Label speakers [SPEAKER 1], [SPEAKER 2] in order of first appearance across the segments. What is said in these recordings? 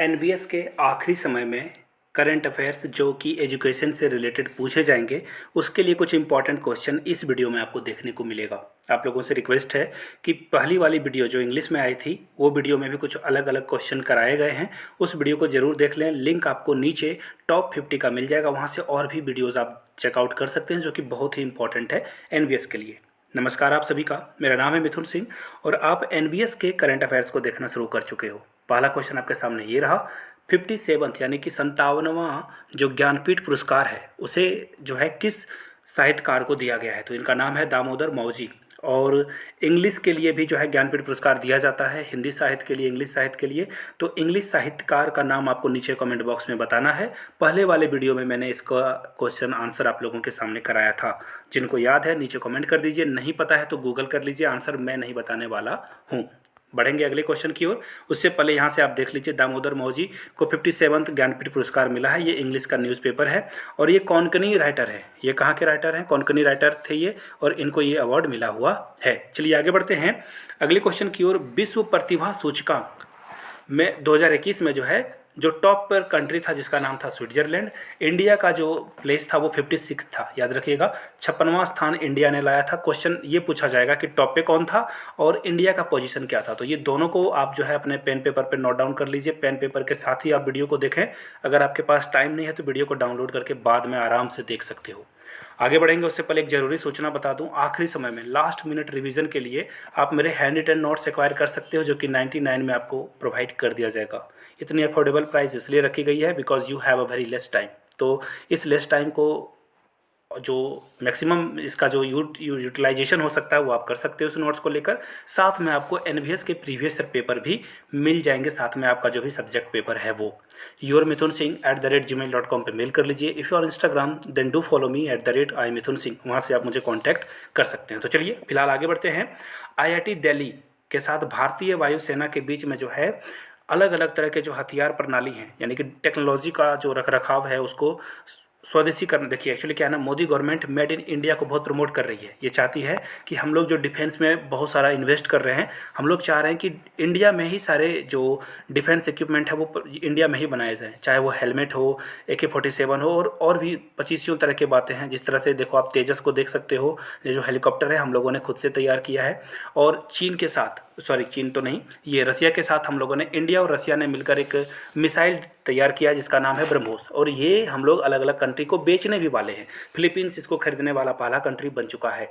[SPEAKER 1] NBS के आखिरी समय में करंट अफेयर्स जो कि एजुकेशन से रिलेटेड पूछे जाएंगे, उसके लिए कुछ इंपॉर्टेंट क्वेश्चन इस वीडियो में आपको देखने को मिलेगा। आप लोगों से रिक्वेस्ट है कि पहली वाली वीडियो जो इंग्लिश में आई थी वो वीडियो में भी कुछ अलग अलग क्वेश्चन कराए गए हैं, उस वीडियो को ज़रूर देख लें। लिंक आपको नीचे टॉप 50 का मिल जाएगा, वहाँ से और भी वीडियोज़ आप चेकआउट कर सकते हैं जो कि बहुत ही इंपॉर्टेंट है एनबीएस के लिए। नमस्कार आप सभी का, मेरा नाम है मिथुन सिंह और आप एनबीएस के करंट अफेयर्स को देखना शुरू कर चुके हो। पहला क्वेश्चन आपके सामने ये रहा, 57th यानी कि 57वां जो ज्ञानपीठ पुरस्कार है उसे जो है किस साहित्यकार को दिया गया है। तो इनका नाम है दामोदर मौजी। और इंग्लिश के लिए भी जो है ज्ञानपीठ पुरस्कार दिया जाता है, हिंदी साहित्य के लिए, इंग्लिश साहित्य के लिए। तो इंग्लिश साहित्यकार का नाम आपको नीचे कमेंट बॉक्स में बताना है। पहले वाले वीडियो में मैंने इसका क्वेश्चन आंसर आप लोगों के सामने कराया था, जिनको याद है नीचे कमेंट कर दीजिए, नहीं पता है तो गूगल कर लीजिए, आंसर मैं नहीं बताने वाला हूँ। बढ़ेंगे अगले क्वेश्चन की ओर। उससे पहले यहाँ से आप देख लीजिए, दामोदर मौजी को 57वां ज्ञानपीठ पुरस्कार मिला है। ये इंग्लिश का न्यूज़पेपर है और ये कोंकणी राइटर है। ये कहाँ के राइटर हैं? कोंकणी राइटर थे ये, और इनको ये अवार्ड मिला हुआ है। चलिए आगे बढ़ते हैं अगले क्वेश्चन की ओर। विश्व प्रतिभा सूचकांक में 2021 में जो है जो टॉप पर कंट्री था जिसका नाम था स्विट्जरलैंड। इंडिया का जो प्लेस था वो 56 था, याद रखिएगा। 56वां स्थान इंडिया ने लाया था। क्वेश्चन ये पूछा जाएगा कि टॉप पे कौन था और इंडिया का पोजीशन क्या था। तो ये दोनों को आप जो है अपने पेन पेपर पे नोट डाउन कर लीजिए। पेन पेपर के साथ ही आप वीडियो को देखें। अगर आपके पास टाइम नहीं है तो वीडियो को डाउनलोड करके बाद में आराम से देख सकते हो। आगे बढ़ेंगे उससे पहले एक जरूरी सूचना बता दूं, आखिरी समय में लास्ट मिनट रिवीजन के लिए आप मेरे हैंड रिटन नोट्स एक्वायर कर सकते हो, जो कि 99 में आपको प्रोवाइड कर दिया जाएगा। इतनी अफोर्डेबल प्राइस इसलिए रखी गई है because you have a very less time. तो इस लेस टाइम को जो मैक्सिमम इसका जो यूटिलाइजेशन हो सकता है वो आप कर सकते हो उस नोट्स को लेकर। साथ में आपको एनवीएस के प्रीवियस ईयर पेपर भी मिल जाएंगे, साथ में आपका जो भी सब्जेक्ट पेपर है वो। yourmithunSingh@gmail.com पे मेल कर लीजिए। If you are Instagram then do follow me @imithunSingh, वहाँ से आप मुझे कॉन्टैक्ट कर सकते हैं। तो चलिए फिलहाल आगे बढ़ते हैं। आईआईटी दिल्ली के साथ भारतीय वायुसेना के बीच में जो है अलग अलग तरह के जो हथियार प्रणाली हैं, यानी कि टेक्नोलॉजी का जो रखरखाव है उसको स्वदेशी करना। देखिए एक्चुअली क्या है ना, Modi government made in India को बहुत प्रमोट कर रही है। ये चाहती है कि हम लोग जो डिफेंस में बहुत सारा इन्वेस्ट कर रहे हैं, हम लोग चाह रहे हैं कि इंडिया में ही सारे जो डिफेंस इक्विपमेंट है वो इंडिया में ही बनाए जाएँ, चाहे वो हेलमेट हो, AK-47 हो और भी 25 तरह की बातें हैं। जिस तरह से देखो आप तेजस को देख सकते हो, ये जो हेलीकॉप्टर है हम लोगों ने खुद से तैयार किया है। और चीन के साथ, सॉरी चीन तो नहीं, ये रसिया के साथ हम लोगों ने, इंडिया और रसिया ने मिलकर एक मिसाइल तैयार किया जिसका नाम है ब्रह्मोस, और ये हम लोग अलग अलग कंट्री को बेचने भी वाले हैं। फिलीपींस इसको खरीदने वाला पहला कंट्री बन चुका है।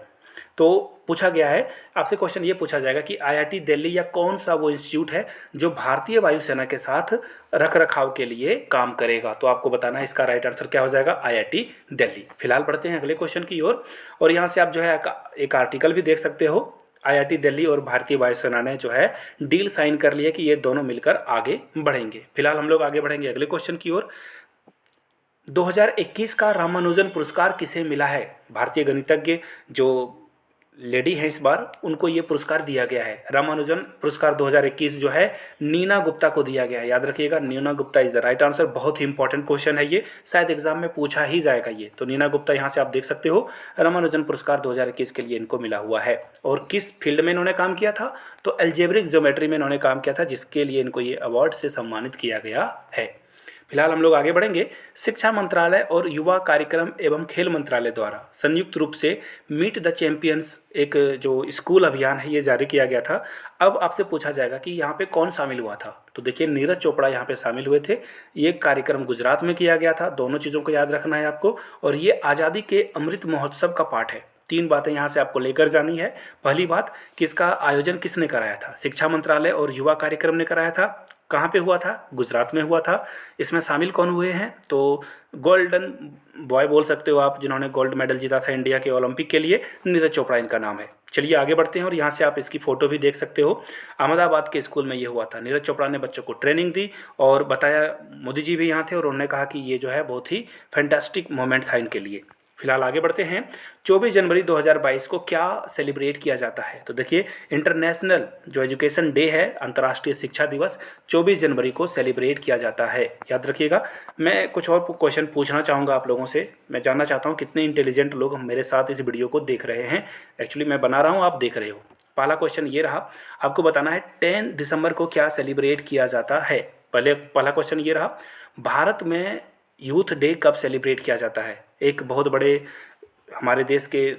[SPEAKER 1] तो पूछा गया है आपसे क्वेश्चन, ये पूछा जाएगा कि आईआईटी दिल्ली या कौन सा वो इंस्टीट्यूट है जो भारतीय वायुसेना के साथ रख रखाव के लिए काम करेगा। तो आपको बताना है इसका राइट आंसर क्या हो जाएगा, आईआईटी दिल्ली। फिलहाल बढ़ते हैं अगले क्वेश्चन की ओर। और यहाँ से आप जो है एक आर्टिकल भी देख सकते हो। आईआईटी दिल्ली और भारतीय वायुसेना ने जो है डील साइन कर लिया कि ये दोनों मिलकर आगे बढ़ेंगे। फिलहाल हम लोग आगे बढ़ेंगे अगले क्वेश्चन की ओर। 2021 का रामानुजन पुरस्कार किसे मिला है? भारतीय गणितज्ञ जो लेडी है इस बार, उनको ये पुरस्कार दिया गया है। रामानुजन पुरस्कार 2021 जो है नीना गुप्ता को दिया गया है। याद रखिएगा, Neena Gupta is the right answer. बहुत ही इंपॉर्टेंट क्वेश्चन है ये, शायद एग्जाम में पूछा ही जाएगा ये। तो नीना गुप्ता यहाँ से आप देख सकते हो, रामानुजन पुरस्कार 2021 के लिए इनको मिला हुआ है। और किस फील्ड में इन्होंने काम किया था? तो एल्जेब्रिक ज्योमेट्री में इन्होंने काम किया था, जिसके लिए इनको ये अवार्ड से सम्मानित किया गया है। फिलहाल हम लोग आगे बढ़ेंगे। शिक्षा मंत्रालय और युवा कार्यक्रम एवं खेल मंत्रालय द्वारा संयुक्त रूप से मीट द चैंपियंस एक जो स्कूल अभियान है ये जारी किया गया था। अब आपसे पूछा जाएगा कि यहाँ पे कौन शामिल हुआ था। तो देखिए नीरज चोपड़ा यहाँ पे शामिल हुए थे। ये कार्यक्रम गुजरात में किया गया था, दोनों चीज़ों को याद रखना है आपको। और ये आज़ादी के अमृत महोत्सव का पार्ट है। 3 बातें यहाँ से आपको लेकर जानी है। पहली बात कि इसका आयोजन किसने कराया था? शिक्षा मंत्रालय और युवा कार्यक्रम ने कराया था। कहाँ पे हुआ था? गुजरात में हुआ था। इसमें शामिल कौन हुए हैं? तो गोल्डन बॉय बोल सकते हो आप, जिन्होंने गोल्ड मेडल जीता था इंडिया के ओलंपिक के लिए, नीरज चोपड़ा इनका नाम है। चलिए आगे बढ़ते हैं और यहाँ से आप इसकी फ़ोटो भी देख सकते हो। अहमदाबाद के स्कूल में ये हुआ था। नीरज चोपड़ा ने बच्चों को ट्रेनिंग दी और बताया, मोदी जी भी यहाँ थे और उन्होंने कहा कि ये जो है बहुत ही फैंटास्टिक मोमेंट था इनके लिए। फिलहाल आगे बढ़ते हैं। 24 जनवरी 2022 को क्या सेलिब्रेट किया जाता है? तो देखिए इंटरनेशनल जो एजुकेशन डे है, अंतर्राष्ट्रीय शिक्षा दिवस 24 जनवरी को सेलिब्रेट किया जाता है। याद रखिएगा। मैं कुछ और क्वेश्चन पूछना चाहूँगा आप लोगों से। मैं जानना चाहता हूँ कितने इंटेलिजेंट लोग मेरे साथ इस वीडियो को देख रहे हैं। एक्चुअली मैं बना रहा हूँ, आप देख रहे हो। पहला क्वेश्चन ये रहा, आपको बताना है 10 दिसंबर को क्या सेलिब्रेट किया जाता है। पहला क्वेश्चन ये रहा, भारत में यूथ डे कब सेलिब्रेट किया जाता है? एक बहुत बड़े हमारे देश के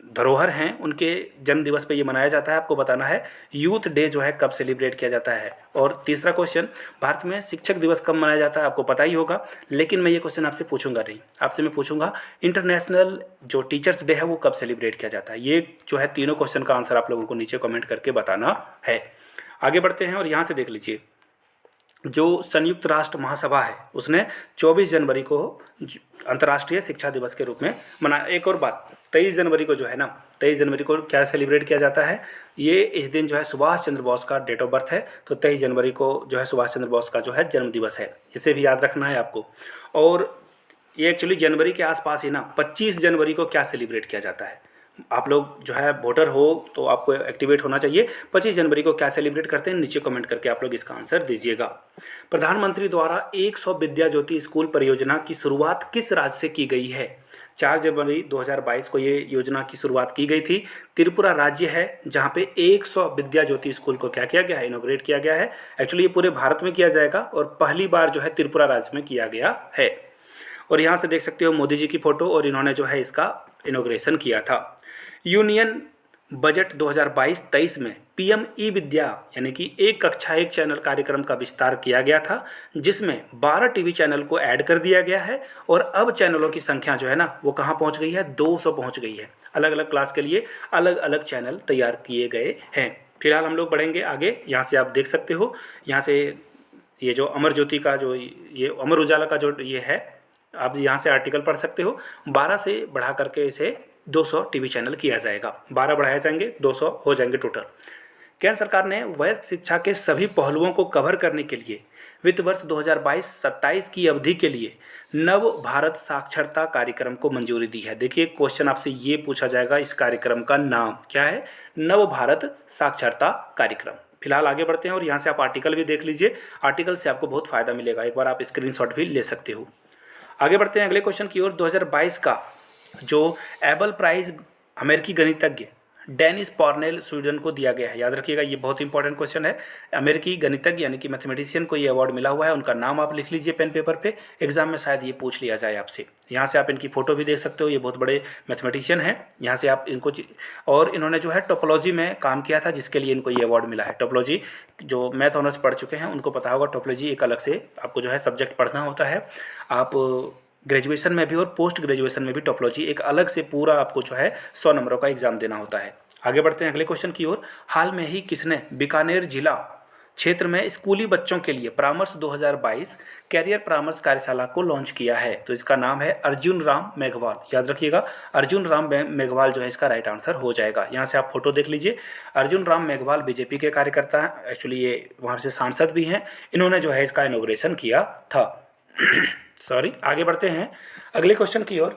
[SPEAKER 1] धरोहर हैं, उनके जन्म दिवस पे ये मनाया जाता है। आपको बताना है यूथ डे जो है कब सेलिब्रेट किया जाता है। और तीसरा क्वेश्चन, भारत में शिक्षक दिवस कब मनाया जाता है? आपको पता ही होगा, लेकिन मैं ये क्वेश्चन आपसे पूछूंगा नहीं। आपसे मैं पूछूंगा इंटरनेशनल जो टीचर्स डे है वो कब सेलिब्रेट किया जाता है? ये जो है तीनों क्वेश्चन का आंसर आप लोगों को नीचे कमेंट करके बताना है। आगे बढ़ते हैं और यहाँ से देख लीजिए, जो संयुक्त राष्ट्र महासभा है उसने 24 जनवरी को अंतर्राष्ट्रीय शिक्षा दिवस के रूप में मनाया। एक और बात, 23 जनवरी को जो है ना, 23 जनवरी को क्या सेलिब्रेट किया जाता है? ये इस दिन जो है सुभाष चंद्र बोस का डेट ऑफ बर्थ है, तो 23 जनवरी को जो है सुभाष चंद्र बोस का जो है जन्म दिवस है। इसे भी याद रखना है आपको। और ये एक्चुअली जनवरी के आसपास ही ना 25 जनवरी को क्या सेलिब्रेट किया जाता है? आप लोग जो है वोटर हो तो आपको एक्टिवेट होना चाहिए। 25 जनवरी को क्या सेलिब्रेट करते हैं? नीचे कमेंट करके आप लोग इसका आंसर दीजिएगा। प्रधानमंत्री द्वारा 100 विद्या ज्योति स्कूल परियोजना की शुरुआत किस राज्य से की गई है? 4 जनवरी 2022 को ये योजना की शुरुआत की गई थी। त्रिपुरा राज्य है जहाँ पे 100 विद्या ज्योति स्कूल को क्या किया गया है? इनोग्रेट किया गया है। एक्चुअली ये पूरे भारत में किया जाएगा और पहली बार जो है त्रिपुरा राज्य में किया गया है। और यहाँ से देख सकते हो मोदी जी की फोटो, और इन्होंने जो है इसका इनोग्रेशन किया था। यूनियन बजट 2022-23 में पीएम ई विद्या यानी कि एक कक्षा एक चैनल कार्यक्रम का विस्तार किया गया था, जिसमें 12 टीवी चैनल को ऐड कर दिया गया है। और अब चैनलों की संख्या जो है ना वो कहाँ पहुँच गई है? 200 पहुँच गई है। अलग अलग क्लास के लिए अलग अलग चैनल तैयार किए गए हैं। फिलहाल हम लोग बढ़ेंगे आगे। यहाँ से आप देख सकते हो, यहाँ से ये जो अमर ज्योति का जो ये अमर उजाला का जो ये है, आप यहाँ से आर्टिकल पढ़ सकते हो। 12 से बढ़ा करके इसे 200 टीवी चैनल किया जाएगा। 12 बढ़ाए जाएंगे, 200 हो जाएंगे टोटल। केंद्र सरकार ने वयस्क शिक्षा के सभी पहलुओं को कवर करने के लिए वित्त वर्ष 2022-27 की अवधि के लिए नव भारत साक्षरता कार्यक्रम को मंजूरी दी है। देखिए क्वेश्चन आपसे ये पूछा जाएगा, इस कार्यक्रम का नाम क्या है? नव भारत साक्षरता कार्यक्रम। फिलहाल आगे बढ़ते हैं और यहाँ से आप आर्टिकल भी देख लीजिए। आर्टिकल से आपको बहुत फायदा मिलेगा, एक बार आप स्क्रीनशॉट भी ले सकते हो। आगे बढ़ते हैं अगले क्वेश्चन की ओर। 2022 का जो एबल प्राइज अमेरिकी गणितज्ञ डेनिस कॉर्नेल स्वीडन को दिया गया है। याद रखिएगा, ये बहुत इंपॉर्टेंट क्वेश्चन है। अमेरिकी गणितज्ञ यानी कि मैथमेटिशियन को ये अवार्ड मिला हुआ है। उनका नाम आप लिख लीजिए पेन पेपर पे, एग्जाम में शायद ये पूछ लिया जाए आपसे। यहाँ से आप इनकी फोटो भी देख सकते हो, ये बहुत बड़े मैथमेटिशियन हैं। यहाँ से आप इनको, और इन्होंने जो है टोपोलॉजी में काम किया था, जिसके लिए इनको ये अवार्ड मिला है। टोपोलॉजी जो मैथ ऑनर्स पढ़ चुके हैं उनको पता होगा, टोपोलॉजी एक अलग से आपको जो है सब्जेक्ट पढ़ना होता है। आप ग्रेजुएशन में भी और पोस्ट ग्रेजुएशन में भी टोपोलॉजी एक अलग से पूरा आपको जो है 100 नंबरों का एग्जाम देना होता है। आगे बढ़ते हैं अगले क्वेश्चन की ओर। हाल में ही किसने बीकानेर जिला क्षेत्र में स्कूली बच्चों के लिए परामर्श 2022 कैरियर परामर्श कार्यशाला को लॉन्च किया है? तो इसका नाम है अर्जुन राम मेघवाल। याद रखिएगा, अर्जुन राम मेघवाल जो है इसका राइट आंसर हो जाएगा। यहाँ से आप फोटो देख लीजिए। अर्जुन राम मेघवाल बीजेपी के कार्यकर्ता हैं, एक्चुअली ये वहाँ से सांसद भी हैं। इन्होंने जो है इसका इनोग्रेशन किया था। सॉरी, आगे बढ़ते हैं अगले क्वेश्चन की ओर।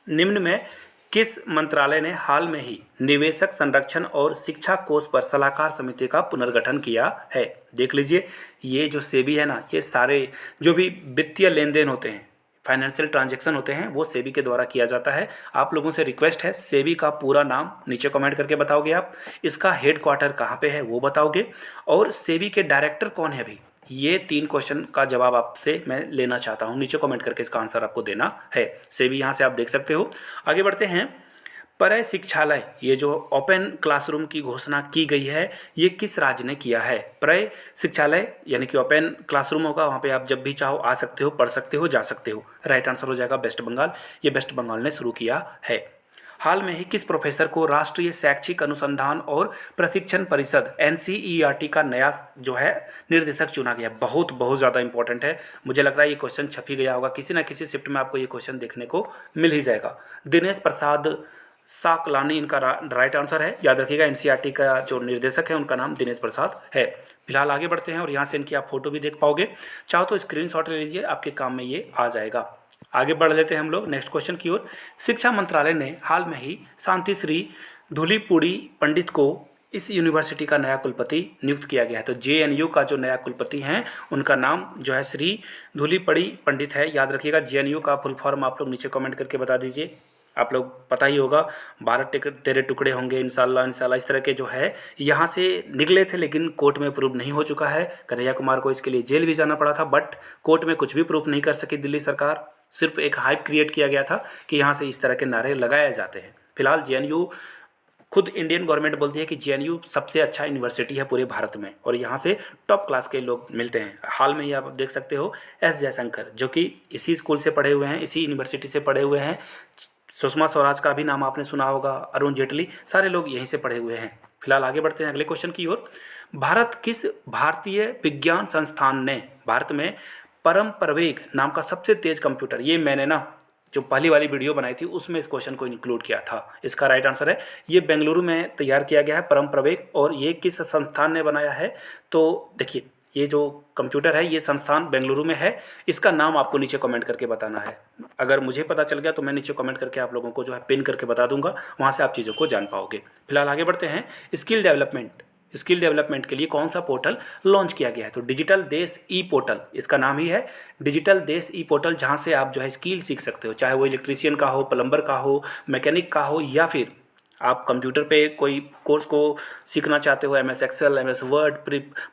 [SPEAKER 1] निम्न में किस मंत्रालय ने हाल में ही निवेशक संरक्षण और शिक्षा कोष पर सलाहकार समिति का पुनर्गठन किया है? देख लीजिए, ये जो सेबी है ना, ये सारे जो भी वित्तीय लेन देन होते हैं, फाइनेंशियल ट्रांजैक्शन होते हैं, वो सेबी के द्वारा किया जाता है। आप लोगों से रिक्वेस्ट है, सेबी का पूरा नाम नीचे कमेंट करके बताओगे आप। इसका हेडक्वार्टर कहाँ पे है वो बताओगे, और सेबी के डायरेक्टर कौन है अभी। ये 3 क्वेश्चन का जवाब आपसे मैं लेना चाहता हूँ। नीचे कमेंट करके इसका आंसर आपको देना है। सेबी यहाँ से आप देख सकते हो। आगे बढ़ते हैं। परय शिक्षालय, ये जो ओपन क्लासरूम की घोषणा की गई है, ये किस राज्य ने किया है? परय शिक्षालय यानी कि ओपन क्लासरूम होगा, वहाँ पे आप जब भी चाहो आ सकते हो, पढ़ सकते हो, जा सकते हो। राइट आंसर हो जाएगा वेस्ट बंगाल। ये वेस्ट बंगाल ने शुरू किया है। हाल में ही किस प्रोफेसर को राष्ट्रीय शैक्षिक अनुसंधान और प्रशिक्षण परिषद NCERT का नया जो है निर्देशक चुना गया? बहुत ज़्यादा इंपॉर्टेंट है। मुझे लग रहा है ये क्वेश्चन छप ही गया होगा, किसी ना किसी शिफ्ट में आपको ये क्वेश्चन देखने को मिल ही जाएगा। दिनेश प्रसाद साकलानी इनका राइट आंसर है। याद रखिएगा, NCERT का जो निर्देशक है उनका नाम दिनेश प्रसाद है। फिलहाल आगे बढ़ते हैं और यहाँ से इनकी आप फोटो भी देख पाओगे। चाहो तो स्क्रीनशॉट ले लीजिए, आपके काम में ये आ जाएगा। आगे बढ़ लेते हैं हम लोग नेक्स्ट क्वेश्चन की ओर। शिक्षा मंत्रालय ने हाल में ही शांति श्री धूलीपुड़ी पंडित को इस यूनिवर्सिटी का नया कुलपति नियुक्त किया गया है। तो JNU का जो नया कुलपति हैं उनका नाम जो है श्री धूलीपड़ी पंडित है। याद रखिएगा, JNU का फुल फॉर्म आप लोग नीचे कमेंट करके बता दीजिए। आप लोग पता ही होगा, 12 तेरे टुकड़े होंगे इंशाल्लाह इंशाल्लाह, इस तरह के जो है यहाँ से निकले थे, लेकिन कोर्ट में प्रूव नहीं हो चुका है। कन्हैया कुमार को इसके लिए जेल भी जाना पड़ा था, बट कोर्ट में कुछ भी प्रूफ नहीं कर सकी दिल्ली सरकार। सिर्फ एक हाइप क्रिएट किया गया था कि यहाँ से इस तरह के नारे लगाए जाते हैं। फिलहाल जेएनयू, खुद इंडियन गवर्नमेंट बोलती है कि जेएनयू सबसे अच्छा यूनिवर्सिटी है पूरे भारत में, और यहाँ से टॉप क्लास के लोग मिलते हैं। हाल में ही आप देख सकते हो एस जयशंकर, जो कि इसी स्कूल से पढ़े हुए हैं, इसी यूनिवर्सिटी से पढ़े हुए हैं। सुषमा स्वराज का भी नाम आपने सुना होगा, अरुण जेटली, सारे लोग यहीं से पढ़े हुए हैं। फिलहाल आगे बढ़ते हैं अगले क्वेश्चन की ओर। किस भारतीय विज्ञान संस्थान ने भारत में परम प्रवेग नाम का सबसे तेज कंप्यूटर, ये मैंने ना जो पहली वाली वीडियो बनाई थी उसमें इस क्वेश्चन को इंक्लूड किया था। इसका राइट आंसर है, ये बेंगलुरु में तैयार किया गया है परम प्रवेग। और ये किस संस्थान ने बनाया है, तो देखिए ये जो कंप्यूटर है ये संस्थान बेंगलुरु में है। इसका नाम आपको नीचे कमेंट करके बताना है। अगर मुझे पता चल गया तो मैं नीचे कमेंट करके आप लोगों को जो है पिन करके बता दूंगा, वहाँ से आप चीज़ों को जान पाओगे। फिलहाल आगे बढ़ते हैं। स्किल डेवलपमेंट के लिए कौन सा पोर्टल लॉन्च किया गया है, तो डिजिटल देश ई पोर्टल, इसका नाम ही है डिजिटल देश ई पोर्टल, जहाँ से आप जो है स्किल सीख सकते हो, चाहे वो इलेक्ट्रीशियन का हो, प्लम्बर का हो, मैकेनिक का हो, या फिर आप कंप्यूटर पे कोई कोर्स को सीखना चाहते हो, MS Excel, MS Word,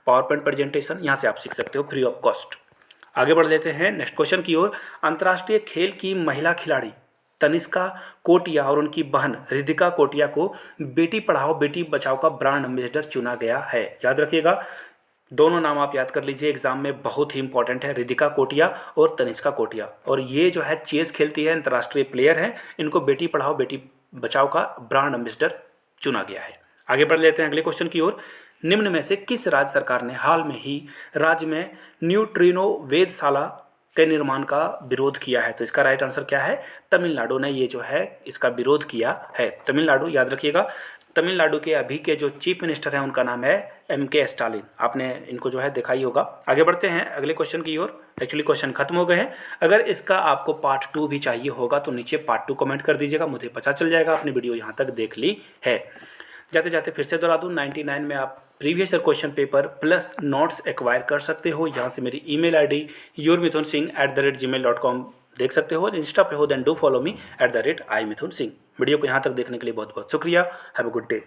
[SPEAKER 1] PowerPoint presentation, यहाँ से आप सीख सकते हो फ्री ऑफ कॉस्ट। आगे बढ़ लेते हैं नेक्स्ट क्वेश्चन की ओर। अंतर्राष्ट्रीय खेल की महिला खिलाड़ी तनिष्का कोटिया और उनकी बहन रिधिका कोटिया को बेटी पढ़ाओ बेटी बचाओ का ब्रांड एम्बेसडर चुना गया है। याद रखिएगा, दोनों नाम आप याद कर लीजिए, एग्जाम में बहुत ही इंपॉर्टेंट है, रिधिका कोटिया और तनिष्का कोटिया। और ये जो है चेस खेलती है, अंतर्राष्ट्रीय प्लेयर हैं, इनको बेटी पढ़ाओ बेटी बचाओ का ब्रांड एम्बेसडर चुना गया है। आगे बढ़ लेते हैं अगले क्वेश्चन की ओर। निम्न में से किस राज्य सरकार ने हाल में ही राज्य में न्यूट्रिनो वेधशाला के निर्माण का विरोध किया है, तो इसका राइट आंसर क्या है, तमिलनाडु ने ये जो है इसका विरोध किया है। तमिलनाडु, याद रखिएगा, तमिलनाडु के अभी के जो चीफ मिनिस्टर हैं उनका नाम है MK स्टालिन, आपने इनको जो है देखा ही होगा। आगे बढ़ते हैं अगले क्वेश्चन की ओर। एक्चुअली क्वेश्चन खत्म हो गए हैं, अगर इसका आपको पार्ट 2 भी चाहिए होगा तो नीचे पार्ट 2 कमेंट कर दीजिएगा, मुझे पता चल जाएगा आपने वीडियो यहाँ तक देख ली है। जाते जाते फिर से दोहरा दूँ, 99 में आप previous year question paper plus notes acquire कर सकते हो। यहाँ से मेरी email ID yourmithunsingh@gmail.com देख सकते हो। इंस्टा पे हो then do follow me @imithunsingh। Video को यहाँ तक देखने के लिए बहुत बहुत शुक्रिया। Have a good day.